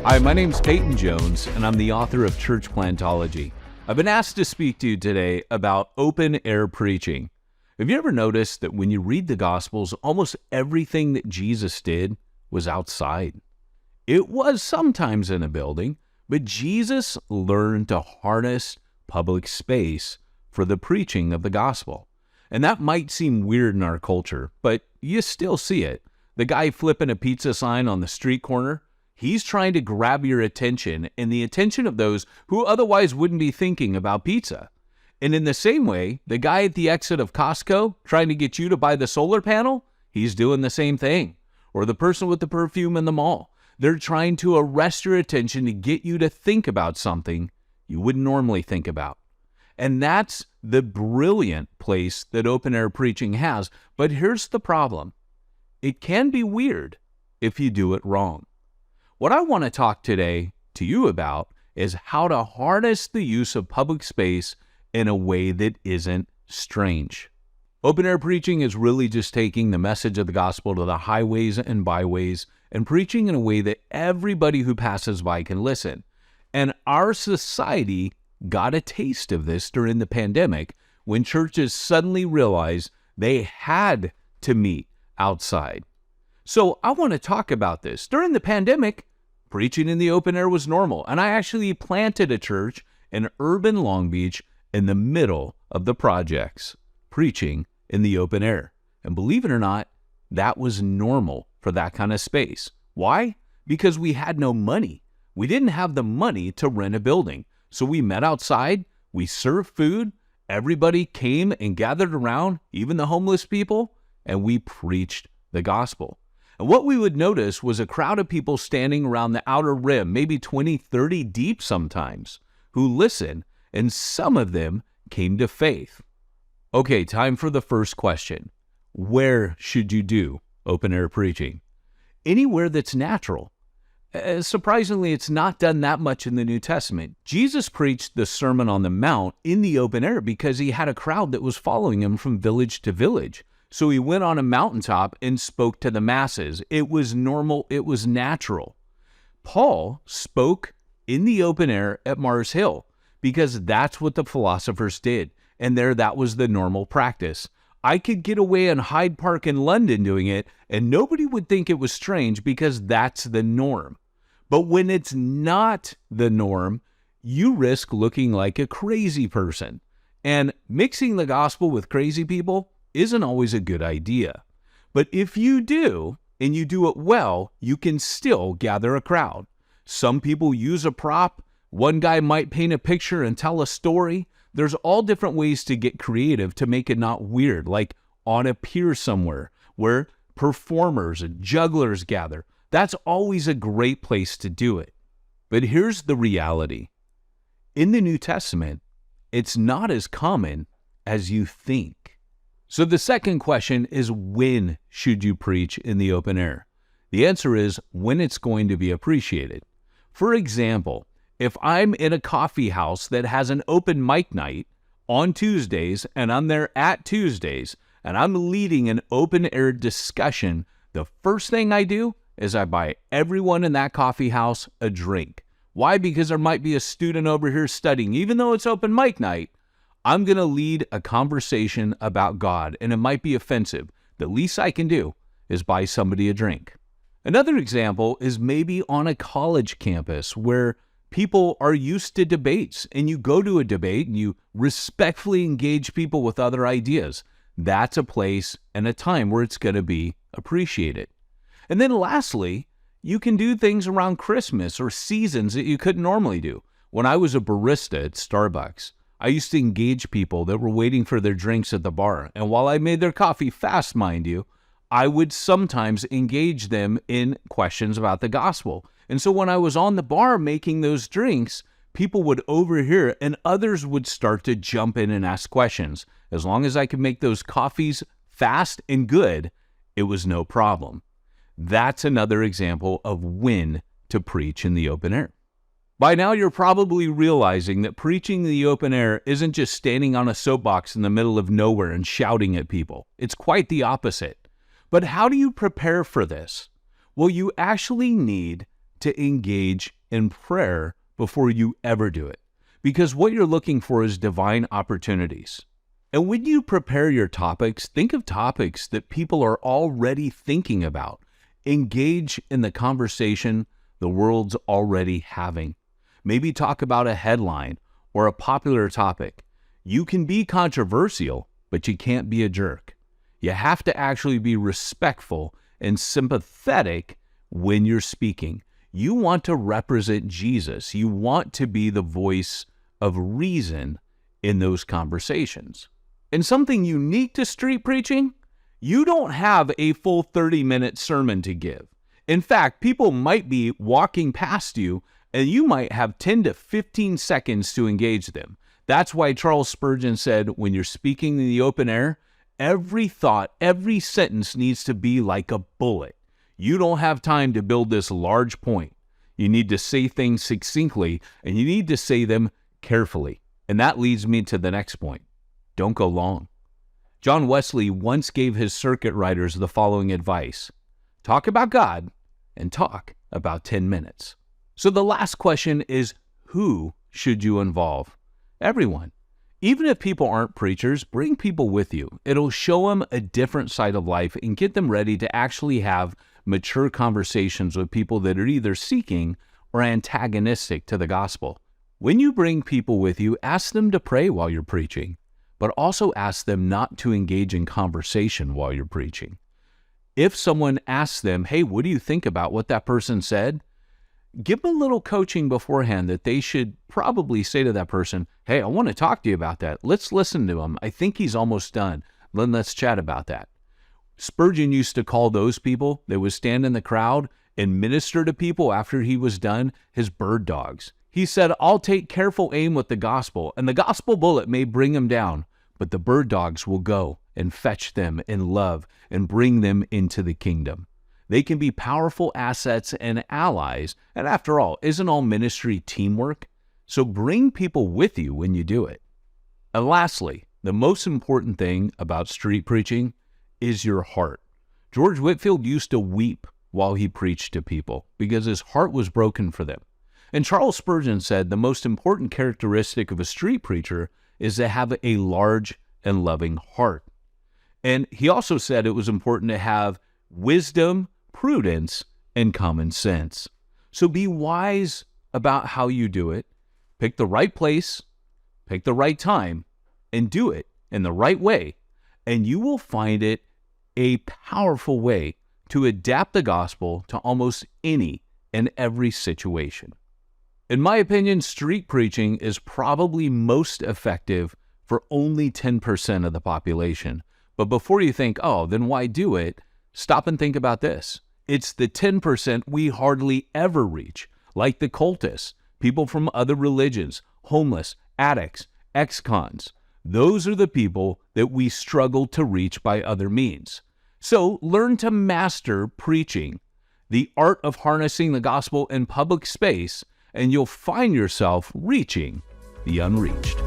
Hi, my name's Peyton Jones, and I'm the author of Church Plantology. I've been asked to speak to you today about open-air preaching. Have you ever noticed that when you read the Gospels, almost everything that Jesus did was outside? It was sometimes in a building, but Jesus learned to harness public space for the preaching of the gospel. And that might seem weird in our culture, but you still see it. The guy flipping a pizza sign on the street corner, he's trying to grab your attention and the attention of those who otherwise wouldn't be thinking about pizza. And in the same way, the guy at the exit of Costco trying to get you to buy the solar panel, he's doing the same thing. Or the person with the perfume in the mall. They're trying to arrest your attention to get you to think about something you wouldn't normally think about. And that's the brilliant place that open-air preaching has. But here's the problem. It can be weird if you do it wrong. What I want to talk today to you about is how to harness the use of public space in a way that isn't strange. Open-air preaching is really just taking the message of the gospel to the highways and byways and preaching in a way that everybody who passes by can listen. And our society got a taste of this during the pandemic when churches suddenly realized they had to meet outside. So I want to talk about this. During the pandemic, preaching in the open air was normal, and I actually planted a church in urban Long Beach in the middle of the projects, preaching in the open air. And believe it or not, that was normal for that kind of space. Why? Because we had no money. We didn't have the money to rent a building. So we met outside, we served food, everybody came and gathered around, even the homeless people, and we preached the gospel. And what we would notice was a crowd of people standing around the outer rim, maybe 20, 30 deep sometimes, who listened, and some of them came to faith. Okay, time for the first question. Where should you do open-air preaching? Anywhere that's natural. Surprisingly, it's not done that much in the New Testament. Jesus preached the Sermon on the Mount in the open air because he had a crowd that was following him from village to village. So he went on a mountaintop and spoke to the masses. It was normal. It was natural. Paul spoke in the open air at Mars Hill because that's what the philosophers did. And there, that was the normal practice. I could get away in Hyde Park in London doing it, and nobody would think it was strange because that's the norm. But when it's not the norm, you risk looking like a crazy person. And mixing the gospel with crazy people isn't always a good idea. But if you do, and you do it well, you can still gather a crowd. Some people use a prop. One guy might paint a picture and tell a story. There's all different ways to get creative to make it not weird, like on a pier somewhere where performers and jugglers gather. That's always a great place to do it. But here's the reality. In the New Testament, it's not as common as you think. So the second question is, when should you preach in the open air? The answer is when it's going to be appreciated. For example, if I'm in a coffee house that has an open mic night on Tuesdays and I'm there at Tuesdays and I'm leading an open air discussion, the first thing I do is I buy everyone in that coffee house a drink. Why? Because there might be a student over here studying. Even though it's open mic night, I'm going to lead a conversation about God, and it might be offensive. The least I can do is buy somebody a drink. Another example is maybe on a college campus where people are used to debates, and you go to a debate and you respectfully engage people with other ideas. That's a place and a time where it's going to be appreciated. And then lastly, you can do things around Christmas or seasons that you couldn't normally do. When I was a barista at Starbucks, I used to engage people that were waiting for their drinks at the bar. And while I made their coffee fast, mind you, I would sometimes engage them in questions about the gospel. And so when I was on the bar making those drinks, people would overhear and others would start to jump in and ask questions. As long as I could make those coffees fast and good, it was no problem. That's another example of when to preach in the open air. By now, you're probably realizing that preaching in the open air isn't just standing on a soapbox in the middle of nowhere and shouting at people. It's quite the opposite. But how do you prepare for this? Well, you actually need to engage in prayer before you ever do it, because what you're looking for is divine opportunities. And when you prepare your topics, think of topics that people are already thinking about. Engage in the conversation the world's already having. Maybe talk about a headline or a popular topic. You can be controversial, but you can't be a jerk. You have to actually be respectful and sympathetic when you're speaking. You want to represent Jesus. You want to be the voice of reason in those conversations. And something unique to street preaching, you don't have a full 30-minute sermon to give. In fact, people might be walking past you and you might have 10 to 15 seconds to engage them. That's why Charles Spurgeon said, when you're speaking in the open air, every thought, every sentence needs to be like a bullet. You don't have time to build this large point. You need to say things succinctly, and you need to say them carefully. And that leads me to the next point. Don't go long. John Wesley once gave his circuit riders the following advice: talk about God and talk about 10 minutes. So the last question is, who should you involve? Everyone. Even if people aren't preachers, bring people with you. It'll show them a different side of life and get them ready to actually have mature conversations with people that are either seeking or antagonistic to the gospel. When you bring people with you, ask them to pray while you're preaching, but also ask them not to engage in conversation while you're preaching. If someone asks them, hey, what do you think about what that person said? Give them a little coaching beforehand that they should probably say to that person, hey, I want to talk to you about that. Let's listen to him. I think he's almost done. Then let's chat about that. Spurgeon used to call those people that would stand in the crowd and minister to people after he was done his bird dogs. He said, I'll take careful aim with the gospel, and the gospel bullet may bring them down, but the bird dogs will go and fetch them in love and bring them into the kingdom. They can be powerful assets and allies, and after all, isn't all ministry teamwork? So bring people with you when you do it. And lastly, the most important thing about street preaching is your heart. George Whitefield used to weep while he preached to people because his heart was broken for them. And Charles Spurgeon said the most important characteristic of a street preacher is to have a large and loving heart. And he also said it was important to have wisdom, prudence, and common sense. So be wise about how you do it. Pick the right place, pick the right time, and do it in the right way. And you will find it a powerful way to adapt the gospel to almost any and every situation. In my opinion, street preaching is probably most effective for only 10% of the population. But before you think, oh, then why do it? Stop and think about this. It's the 10% we hardly ever reach, like the cultists, people from other religions, homeless, addicts, ex-cons. Those are the people that we struggle to reach by other means. So learn to master preaching, the art of harnessing the gospel in public space, and you'll find yourself reaching the unreached.